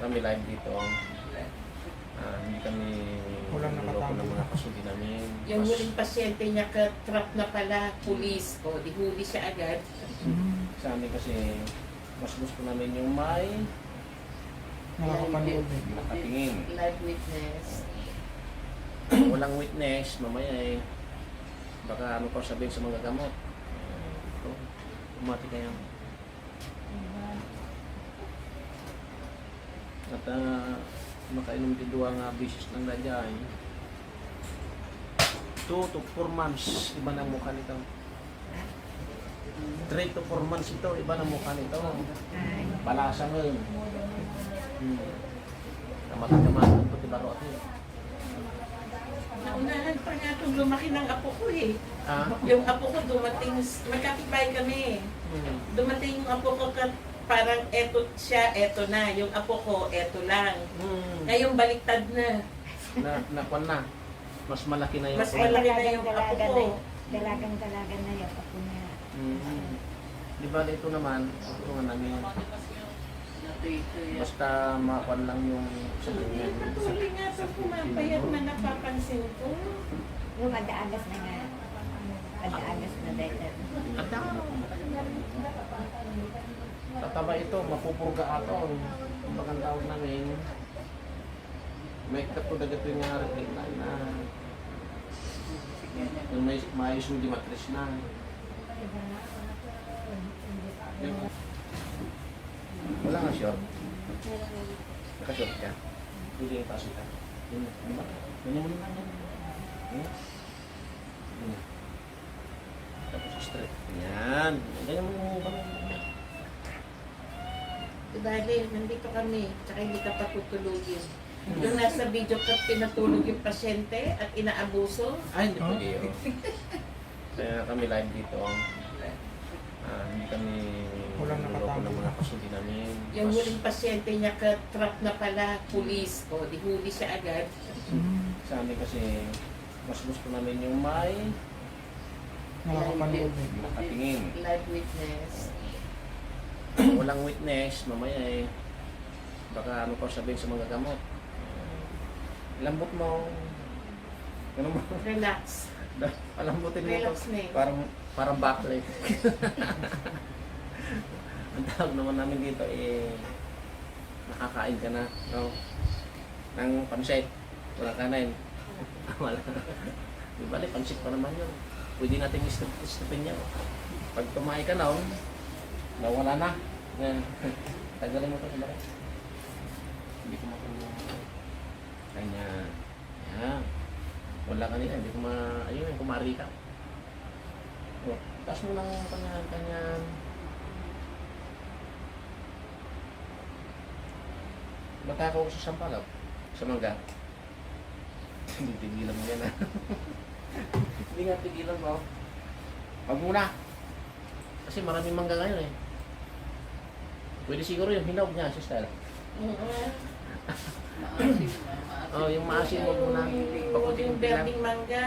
kami live dito. Hindi kami Walang niloko ng nakatago. mga kasudi namin. Yung huling pasyente niya ka-trap na pala, pulis. O, di huli siya agad. Sa amin kasi, mas gusto namin yung may Nakakapanood eh. nakatingin. Live witness. Walang witness, mamaya baka ano pa sabihin sa mga gamot. Ito, umati kayo. At makainom din duwa nga bisis ng dayay. 2 to 4 months, iba ng mukha nito. 3 to 4 months ito, iba ng mukha nito. Palasa ngayon. Kamat-kamat ito, tibaro ito. Naunahan pa nga itong lumaki ng apo ko eh. Ah? Yung apo ko dumating, magkatibay kami. Dumating yung apo ko parang eto siya, eto na. Yung apo ko, eto lang. Ngayon baliktad na. Nakuan na. Mas malaki na yung Mas apo. malaki na yung apo ko. Dalagang-dalaga na yung apo niya. Di ba ito naman, ito nga namin. Basta makuan lang yung sa tingin. Tuloy nga ito pumapayat na napapansin ko. Yung ada-agas na nga. Ada-agas na dahil. At tataba ito, mapupurga ato. Ang bagang tawag namin. May katudag ito yung nga replika na yung may maayos yung dimatris na. Wala nga short. Naka-short ka. Hindi yung pasok ka. Ganyan mo naman yan. Tapos straight. Yan. Ganyan mo naman. Dibali, nandito kami. Tsaka hindi ka pa tutulugin. Yung nasa video ka pinatulog yung pasyente at inaabuso. Ay, hindi pwede yun. Kaya kami live dito. Hindi kami Walang niloko nakatago. ng mga kasudi namin. Yung huling pasyente niya ka-trap na pala, pulis. O, di huli siya agad. Sa amin kasi, mas gusto namin yung may Nakakapanood eh. nakatingin. Live witness. Walang witness, mamaya baka ano pa sabihin sa mga gamot. Lambot mo. Ganun mo. Relax. Palambutin mo Relax ito. na eh. Parang backlight. Ang tawag naman namin dito nakakain ka na, no? Ng pansit. Wala ka na yun. Wala. Di bali, pansit pa naman yun. Pwede natin istupin niya. Pag tumahay ka na, nawala na. Yan. Tagalin mo ito sa balik. Hindi ko makuha. Kanya. Yan. Wala ka nila. Hindi ko ayun, kumari ka. O, taas mo lang kanya. Matakaw ko sa sampalap. Sa mangga. Hindi tigilan mo yan, ha? Hindi nga tigilan mo. Wag muna. Kasi maraming mangga ngayon, eh. Pwede siguro yung hinog niya, sister. Oh, yung maasin mo muna. Pakutin Yung mo lang. berding mangga.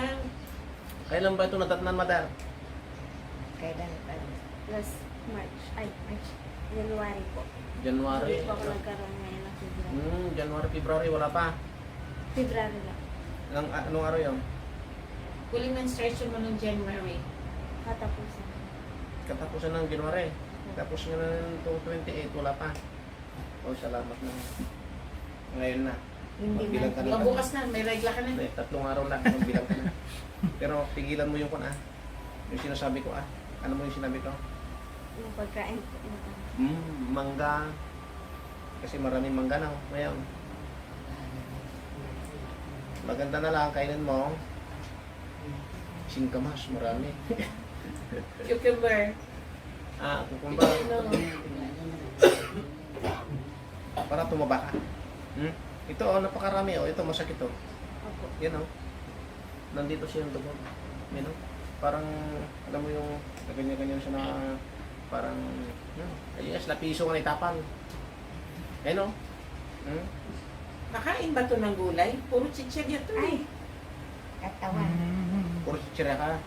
Kailan ba ito natatnan, madar? Kailan pa? Last March. Ay, March. January po. January. Hindi po ako nagkaroon ngayon ng February. January, February, wala pa. February lang. Anong araw yun? Huling menstruation mo nung January. Katapusan. Katapusan ng January. Tapos nga ng 28, wala pa. Oh, salamat na. Ngayon na. Hindi Magbilang ka na. Mabukas na, may regla ka na. Hindi, 3 araw na, magbilang ka na. Pero pigilan mo yung yung sinasabi ko Ano mo yung sinabi ko? Yung pagkain po. Mangga. Kasi maraming mangga na ngayon. Maganda na lang, kainin mo. Singkamas, marami. Cucumber. Kukumba. No. Para tumaba ka. Ito, napakarami. Ito, masakit to. Opo. Yan nandito siya yung dugo. Yan parang, alam mo yung ganyan-ganyan siya na parang, yes, lapiso nga itapang. Yan Nakain ba ito ng gulay? Puro chichirya ito eh. Katawan. Puro sitsira ka.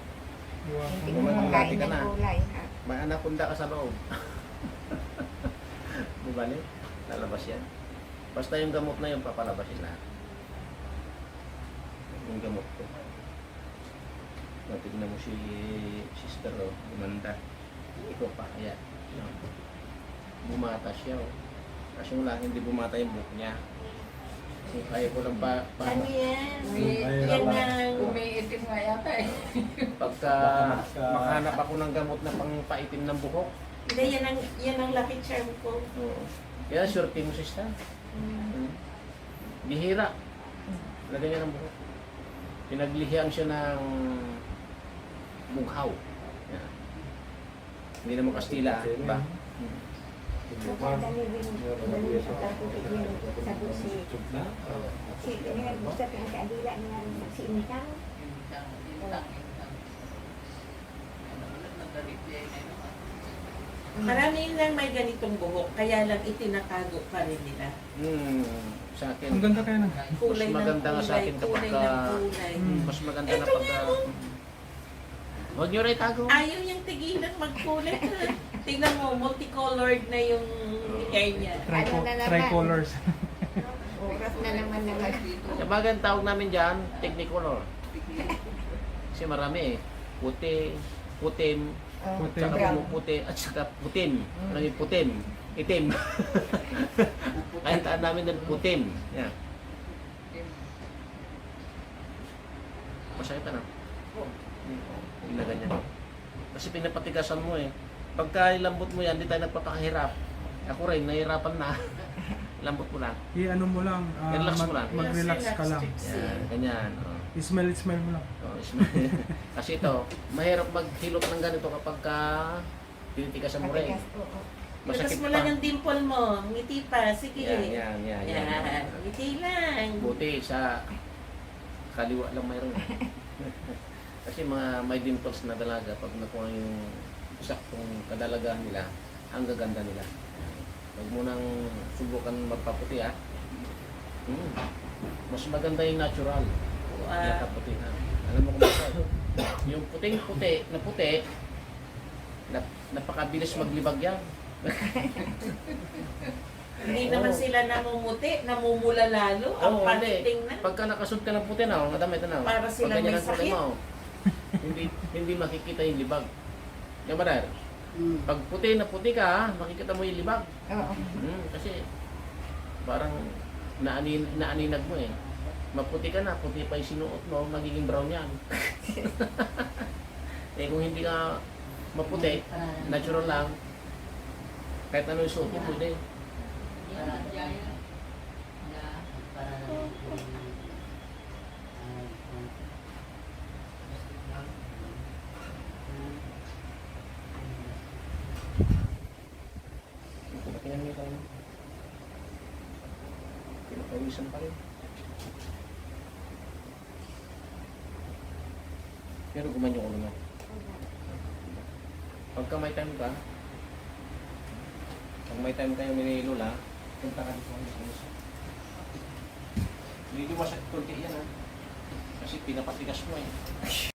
Hindi Kung mo may makain ka ng na. gulay. Ha? May anaconda ka sa loob. Bubali, lalabas yan. Basta yung gamot na yun, papalabasin lahat. Yung gamot ko. Tignan mo si sister, oh, gumanda. Ito pa, kaya. Yan. Bumata siya, oh. Kasi wala, hindi bumata yung buhok niya. Kaya ko lang Ano yan? Ay, Yan rapat. ang... Umiitim nga yata eh. Pagka Baka- makahanap ako ng gamot na pangpaitim ng buhok. Hindi, yan ang lucky charm ko. Oo. Kaya sure mo sister. Bihira. Lagyan niya ng buhok. Pinaglihian siya ng bughaw. Yan. Hindi naman Kastila, ba? Dali rin dali sa kapatid niya sa si kanya gusto ang kaadila niya si Intang. Marami lang may ganitong buhok, kaya lang itinatago pa rin nila. Sa akin. Ang ganda kaya na. Kulay Mas maganda ng nga sa kulay, akin kapag kulay ka- ng kulay. Mas maganda na pagka... Huwag niyo rin itago. Ayaw niyang tigilan magkulay. Tingnan mo, multicolored na yung hair niya. Ano na naman? Tricolors. Oras na naman naman. Sa bagay ang tawag namin dyan, technicolor. Kasi marami eh. Puti, putim, Puti. tsaka pumuputi, at saka putim. Marami putim, itim. Kaya ang taan namin doon, putim. Yan. Masakit na. Hindi na ganyan. Kasi pinapatigasan mo eh. Pagka ilambot mo yan, hindi tayo nagpapakahirap. Ako rin, nahihirapan na. Lambot mo lang. I-ano mo lang. Relax mo lang. Mag-relax ka lang. Yan, ganyan. Oh. I-smell mo lang. Oh, kasi ito, mahirap maghilot ng ganito kapag ka tinitigasan mo rin. Matigas, oo. Lakas Masakit mo pa. lang yung dimple mo. Ngiti pa. Sige. Yan. Yan. Ngiti lang. Buti sa kaliwa lang mayroon. Kasi mga may dimples na dalaga, pag nakuha yung saktong kadalagahan nila, ang gaganda nila. Huwag mo nang subukan magpaputi ah. Mas maganda yung natural. Kaya kaputi na. Alam mo kung bakit? Yung puting-puti na puti, napakabilis maglibag yan. Hindi naman sila namumuti, namumula lalo. Ang Oo, paniting hindi. na. Pagka nakasud ka ng puti na, ang damit na. Para silang may sakit. Hindi makikita yung libag. Yan ba dahil? Pag puti na puti ka, makikita mo yung libag. Oo. Kasi parang naaninag mo eh. Maputi ka na, puti pa yung sinuot mo, magiging brown yan. Eh kung hindi ka maputi, natural lang, kahit ano yung suot mo, pwede. Tingnan mo tayo. Pinapawisan pa rin. Pero gumanyo ko naman. Pagka may time ka, pag may time kayo ni Lola, punta ka dito. Hindi masakit konti yan ha. Kasi pinapatigas mo eh.